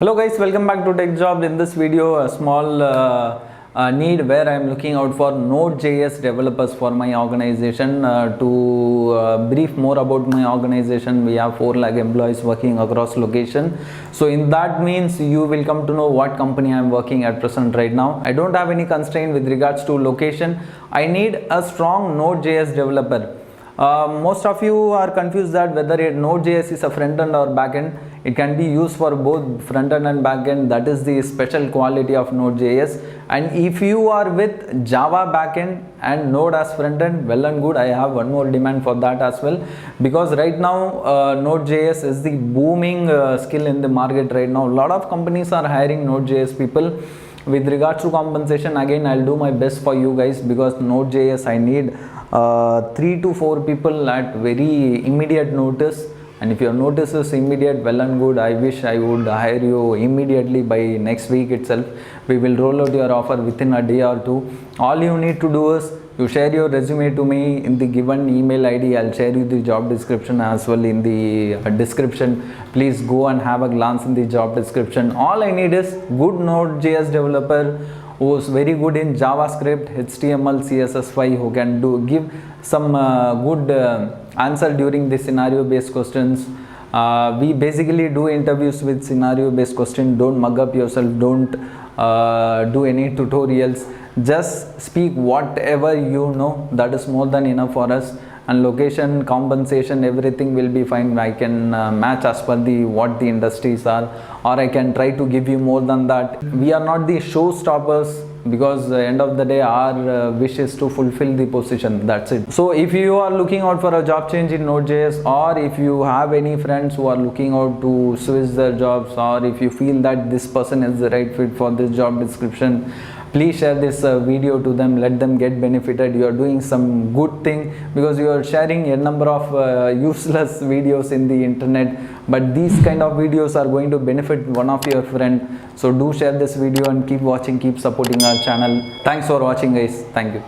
Hello guys, welcome back to Tech Jobs. In this video, a small need where I am looking out for NODEJS developers for my organization. To brief more about my organization, we have 4 lakh employees working across location. So in that means you will come to know what company I am working at present right now. I don't have any constraint with regards to location. I need a strong NODEJS developer. Most of you are confused that whether NODEJS is a front end or back end. It can be used for both front end and back end. That is the special quality of NODEJS. And if you are with Java backend and Node as front end, well and good. I have one more demand for that as well, because right now NODEJS is the booming skill in the market right now. A lot of companies are hiring NODEJS people. With regards to compensation, again I'll do my best for you guys, because NODEJS I need 3 to 4 people at very immediate notice. And if your notice is immediate, well and good. I wish I would hire you immediately by next week itself. We will roll out your offer within a day or two. All you need to do is you share your resume to me in the given email ID. I'll share you the job description as well in the description. Please go and have a glance in the job description. All I need is good NODEJS developer who is very good in JavaScript, HTML, CSS5, who can give some good answer during the scenario based questions. We basically do interviews with scenario based questions. Don't mug up yourself, don't do any tutorials, just speak whatever you know. That is more than enough for us. And location, compensation, everything will be fine. I can match as per what the industries are, or I can try to give you more than that. We are not the showstoppers, because at the end of the day our wish is to fulfill the position. That's it. So if you are looking out for a job change in NODEJS, or if you have any friends who are looking out to switch their jobs, or if you feel that this person is the right fit for this job description, please share this video to them. Let them get benefited. You are doing some good thing, because you are sharing a number of useless videos in the internet, but these kind of videos are going to benefit one of your friend. So do share this video and keep watching, keep supporting our channel. Thanks for watching guys. Thank you.